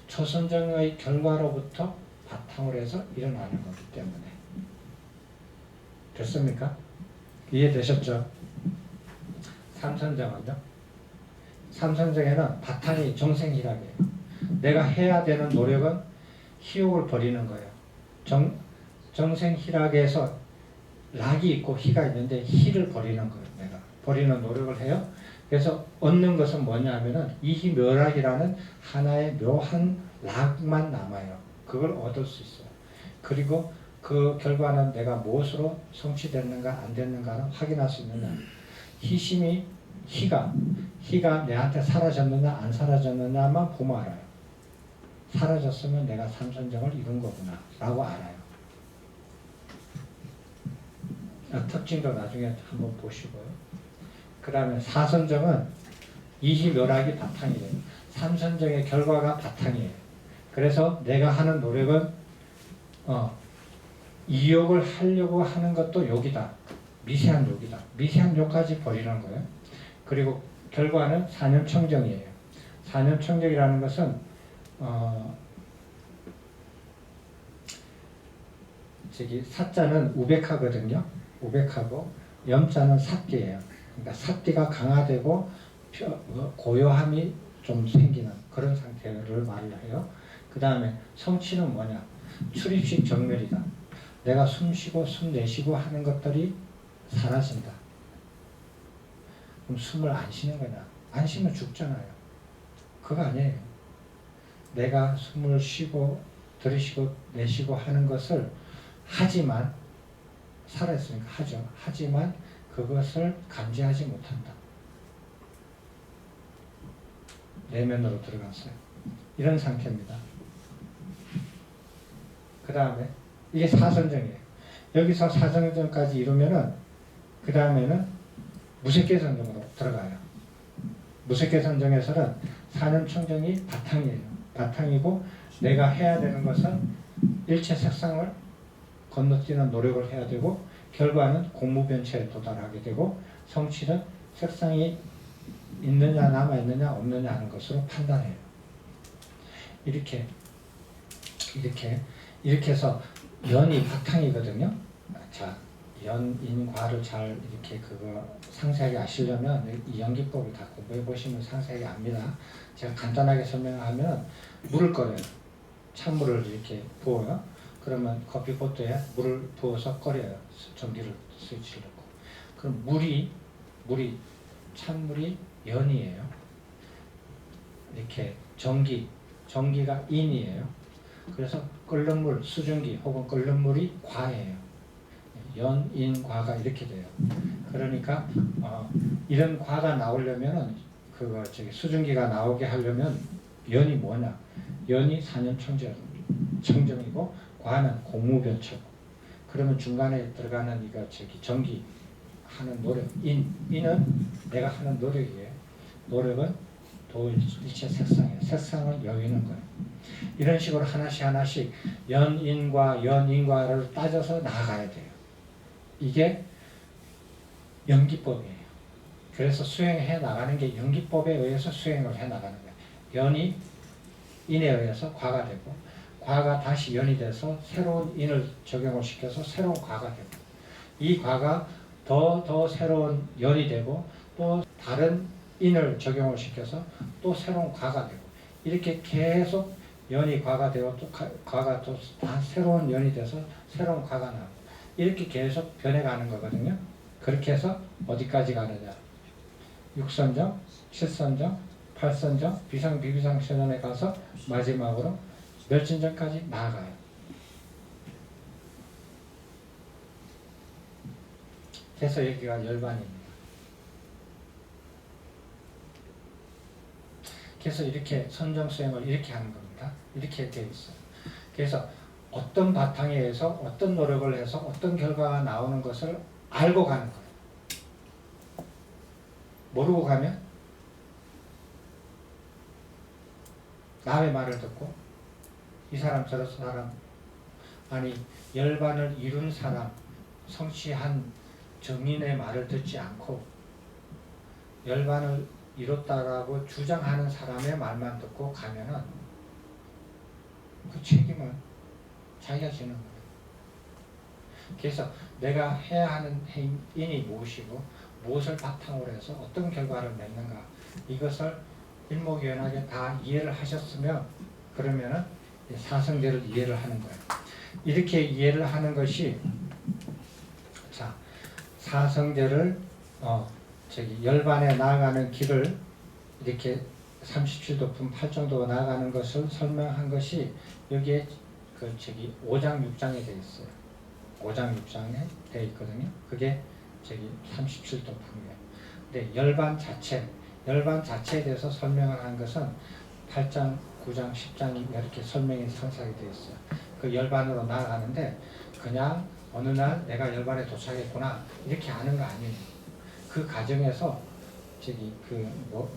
초선정의 결과로부터 바탕으로 해서 일어나는 거기 때문에. 됐습니까? 이해되셨죠? 삼선정은요? 삼선정에는 바탕이 정생희락이에요. 내가 해야 되는 노력은 희욕을 버리는 거예요. 정생희락에서 락이 있고 희가 있는데 희를 버리는 거예요. 내가 버리는 노력을 해요. 그래서 얻는 것은 뭐냐면은 이희묘락이라는 하나의 묘한 락만 남아요. 그걸 얻을 수 있어요. 그리고 그 결과는 내가 무엇으로 성취됐는가 안 됐는가는 확인할 수 있느냐. 희심이 희가 내한테 사라졌느냐 안 사라졌느냐만 보면 알아요. 사라졌으면 내가 삼선정을 이룬 거구나 라고 알아요. 특징도 나중에 한번 보시고요. 그 다음에 사선정은 이희묘락이 바탕이에요. 삼선정의 결과가 바탕이에요. 그래서 내가 하는 노력은 이욕을 하려고 하는 것도 욕이다. 미세한 욕이다. 미세한 욕까지 버리는 거예요. 그리고 결과는 사념청정이에요. 사념청정이라는 것은 사자는 우백하거든요. 우백하고 염자는 삿띠예요. 그러니까 삿띠가 강화되고 고요함이 좀 생기는 그런 상태를 말을 해요. 그 다음에 성취는 뭐냐? 출입식 정멸이다. 내가 숨 쉬고 숨 내쉬고 하는 것들이 사라진다. 그럼 숨을 안 쉬는 거냐? 안 쉬면 죽잖아요. 그거 아니에요. 내가 숨을 쉬고 들이쉬고 내쉬고 하는 것을 하지만 살아있으니까 하죠. 하지만 그것을 감지하지 못한다. 내면으로 들어갔어요. 이런 상태입니다. 그 다음에 이게 사선정이에요. 여기서 사선정까지 이루면은 그 다음에는 무색계선정으로 들어가요. 무색계선정에서는 사념청정이 바탕이에요. 바탕이고 내가 해야 되는 것은 일체 색상을 건너뛰는 노력을 해야 되고 결과는 공무변체에 도달하게 되고 성취는 색상이 있느냐 남아있느냐 없느냐 하는 것으로 판단해요. 이렇게 해서 연이 바탕이거든요. 자, 연인과를 잘 이렇게 그거 상세하게 아시려면 이 연기법을 다 공부해 보시면 상세하게 압니다. 제가 간단하게 설명하면 물을 끓여요. 찬물을 이렇게 부어요. 그러면 커피포트에 물을 부어서 끓여요. 전기를 스위치를 넣고. 그럼 물이 찬물이 연이에요. 이렇게 전기가 인이에요. 그래서 끓는 물, 수증기 혹은 끓는 물이 과예요. 연, 인, 과가 이렇게 돼요. 그러니까 이런 과가 나오려면은 수증기가 나오게 하려면 연이 뭐냐? 연이 사념청정이고 과는 공무변체고. 그러면 중간에 들어가는 전기 하는 노력, 인은 내가 하는 노력이에요. 노력은 도일체 색상이에요. 색상을 여기는 거예요. 이런 식으로 하나씩 연인과를 따져서 나아가야 돼요. 이게 연기법이에요. 그래서 수행해 나가는 게 연기법에 의해서 수행을 해 나가는 거예요. 연이 인에 의해서 과가 되고 과가 다시 연이 돼서 새로운 인을 적용을 시켜서 새로운 과가 되고 이 과가 더 새로운 연이 되고 또 다른 인을 적용을 시켜서 또 새로운 과가 되고 이렇게 계속 연이 과가 되고 또 과가 또 다 새로운 연이 돼서 새로운 과가 나오고 이렇게 계속 변해가는 거거든요. 그렇게 해서 어디까지 가느냐? 6선정, 7선정, 8선정, 비상, 비비상 선언에 가서 마지막으로 멸진정까지 나아가요. 그래서 여기가 열반입니다. 그래서 이렇게 선정수행을 이렇게 하는 겁니다. 이렇게 되어 있어요. 그래서 어떤 바탕에 의해서 어떤 노력을 해서 어떤 결과가 나오는 것을 알고 가는 거예요. 모르고 가면 남의 말을 듣고 이 사람 저 사람 아니 열반을 이룬 사람 성취한 정인의 말을 듣지 않고 열반을 이뤘다라고 주장하는 사람의 말만 듣고 가면은 그 책임은 자기가 지는 거예요. 그래서 내가 해야 하는 행인이 무엇이고 무엇을 바탕으로 해서 어떤 결과를 맺는가 이것을 일목요연하게 다 이해를 하셨으면 그러면은 사성제를 이해를 하는 거예요. 이렇게 이해를 하는 것이 자 사성제를 열반에 나아가는 길을 이렇게 37도품 8정도가 나아가는 것을 설명한 것이 여기에 5장 6장에 되어 있어요. 5장 6장에 되어 있거든요. 그게 37도품이에요. 근데 열반 자체에 대해서 설명을 한 것은 8장, 9장, 10장이 이렇게 설명이 상세하게 되어 있어요. 그 열반으로 나아가는데 그냥 어느 날 내가 열반에 도착했구나 이렇게 아는 거 아니에요. 그 과정에서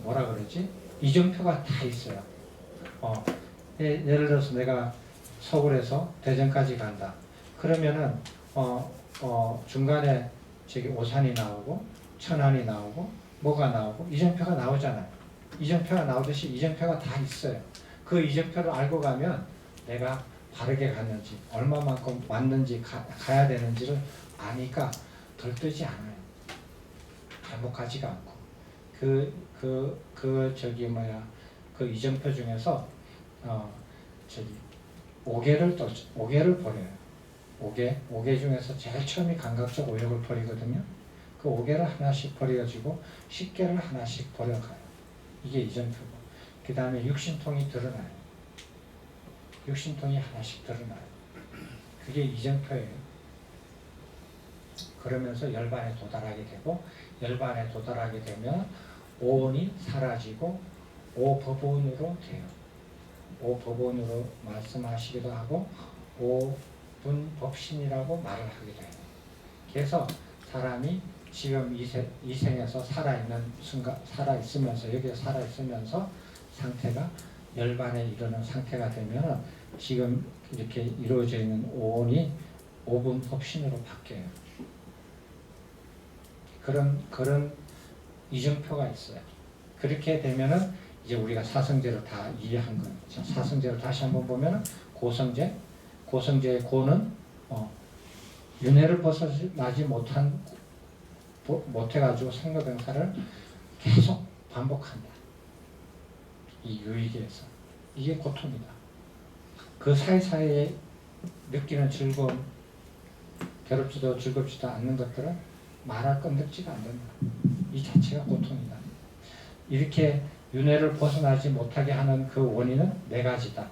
뭐라 그러지? 이정표가 다 있어요. 예를 들어서 내가 서울에서 대전까지 간다. 그러면은 중간에 오산이 나오고 천안이 나오고 뭐가 나오고 이정표가 나오잖아요. 이정표가 나오듯이 이정표가 다 있어요. 그 이정표를 알고 가면 내가 바르게 갔는지 얼마만큼 왔는지 가야 되는지를 아니까 들뜨지 않아요. 잘못하지가 않고 그 이정표 중에서 5개를 버려요. 5개 중에서 제일 처음이 감각적 오역을 버리거든요. 그 5개를 하나씩 버려지고 10개를 하나씩 버려가요. 이게 이정표고 그 다음에 육신통이 드러나요. 육신통이 하나씩 드러나요. 그게 이정표예요. 그러면서 열반에 도달하게 되고 열반에 도달하게 되면 오온이 사라지고 오법온으로 돼요. 오법온으로 말씀하시기도 하고 오분법신이라고 말을 하기도 해요. 그래서 사람이 지금 이 생에서 살아있는 순간, 살아있으면서 여기에 살아있으면서 상태가 열반에 이르는 상태가 되면 지금 이렇게 이루어져 있는 오온이 오분법신으로 바뀌어요. 그런 이정표가 있어요. 그렇게 되면은 이제 우리가 사성제를 다 이해한 거예요. 사성제를 다시 한번 보면은 고성제의 고는 윤회를 벗어나지 못해가지고 생로병사를 계속 반복한다. 이 유익에서 이게 고통이다. 그 사이사이에 느끼는 즐거움, 괴롭지도 즐겁지도 않는 것들은 말할 건덕지가 안 된다. 이 자체가 고통이다. 이렇게 윤회를 벗어나지 못하게 하는 그 원인은 4가지다.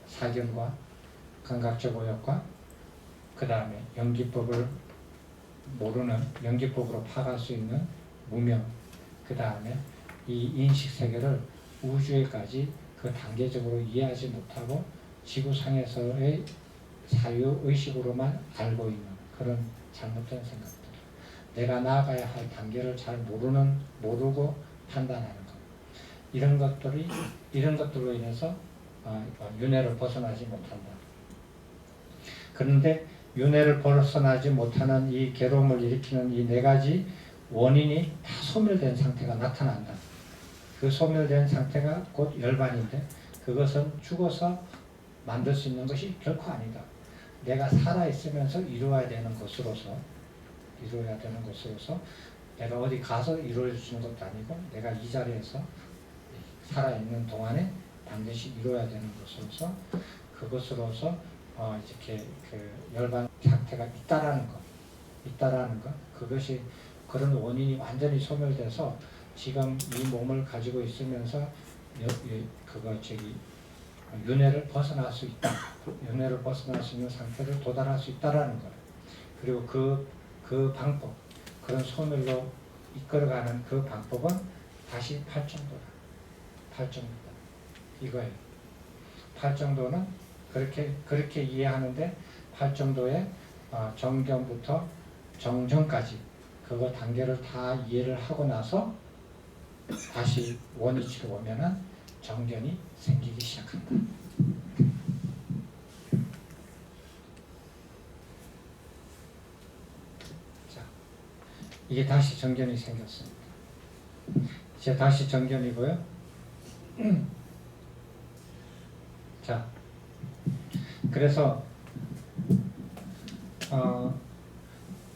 사견과 감각적 오역과 그 다음에 연기법을 모르는 연기법으로 파갈 수 있는 무명, 그 다음에 이 인식세계를 우주에까지 그 단계적으로 이해하지 못하고 지구상에서의 사유의식으로만 알고 있는 그런 잘못된 생각들, 내가 나아가야 할 단계를 잘 모르고 판단하는 것, 이런 것들로 인해서 윤회를 벗어나지 못한다. 그런데 윤회를 벗어나지 못하는 이 괴로움을 일으키는 이 4가지 원인이 다 소멸된 상태가 나타난다. 그 소멸된 상태가 곧 열반인데 그것은 죽어서 만들 수 있는 것이 결코 아니다. 내가 살아있으면서 이루어야 되는 것으로서 내가 어디 가서 이루어지는 것도 아니고 내가 이 자리에서 살아있는 동안에 반드시 이루어야 되는 것으로서 그것으로서 이렇게 그 열반 상태가 있다라는 것, 그것이 그런 원인이 완전히 소멸돼서 지금 이 몸을 가지고 있으면서 윤회를 벗어날 수 있다. 윤회를 벗어날 수 있는 상태를 도달할 수 있다라는 거예요. 그리고 그 방법, 그런 소멸로 이끌어가는 그 방법은 다시 8정도다. 8정도다. 이거예요. 8정도는 그렇게 이해하는데 8정도의 정견부터 정정까지 그거 단계를 다 이해를 하고 나서 다시 원위치로 오면은 정견이 생기기 시작한다. 자, 이게 다시 정견이 생겼습니다. 이제 다시 정견이고요. 자, 그래서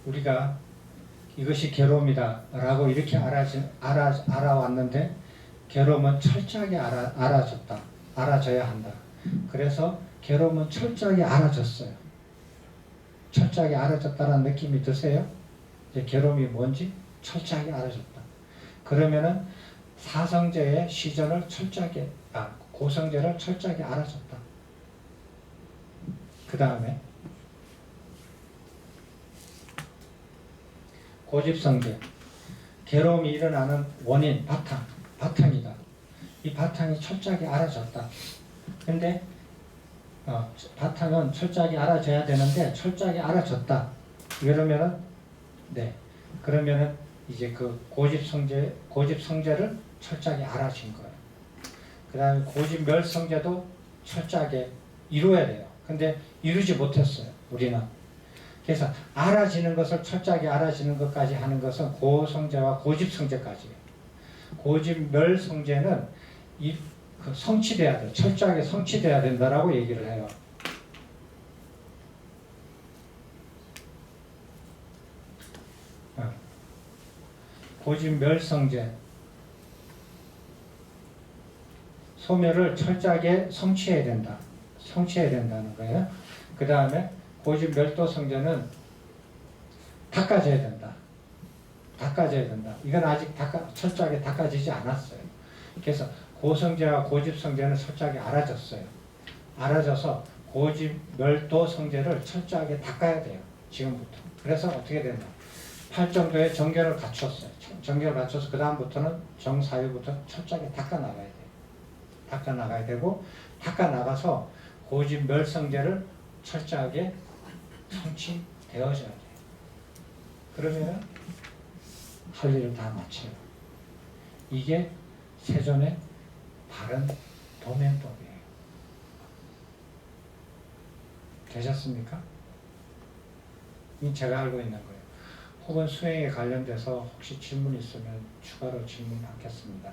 우리가 이것이 괴로움이다라고 이렇게 알아왔는데 괴로움은 철저하게 알아져야 한다. 그래서 괴로움은 철저하게 알아졌어요. 철저하게 알아졌다는 느낌이 드세요? 이제 괴로움이 뭔지 철저하게 알아졌다. 그러면은 사성제의 시전을 철저하게, 고성제를 철저하게 알아줬다. 그 다음에 고집성제, 괴로움이 일어나는 원인, 바탕이다. 이 바탕이 철저하게 알아졌다. 근데 바탕은 철저하게 알아져야 되는데 철저하게 알아졌다. 그러면은 그러면은 이제 그 고집성제를 철저하게 알아진 거예요. 그 다음에 고집멸성제도 철저하게 이루어야 돼요. 근데 이루지 못했어요, 우리는. 그래서 알아지는 것을 철저하게 알아지는 것까지 하는 것은 고성제와 고집성제까지예요. 고집멸성제는 성취돼야 돼. 철저하게 성취돼야 된다라고 얘기를 해요. 고집멸성제, 소멸을 철저하게 성취해야 된다는 거예요. 그 다음에 고집멸도성제는 닦아져야 된다. 이건 아직 철저하게 닦아지지 않았어요. 그래서 고성제와 고집성제는 철저하게 알아졌어요. 알아져서 고집멸도성제를 철저하게 닦아야 돼요. 지금부터. 그래서 어떻게 된다? 8정도의 정결을 갖췄어요. 정결을 갖춰서 그 다음부터는 정사유부터 철저하게 닦아나가야 돼요. 닦아나가야 되고, 닦아나가서 고집멸성제를 철저하게 성취되어져야 돼요. 그러면 할 일을 다 마쳐요. 이게 세존의 바른 도면법이에요. 되셨습니까? 이 제가 알고 있는 거예요. 혹은 수행에 관련돼서 혹시 질문 있으면 추가로 질문 받겠습니다.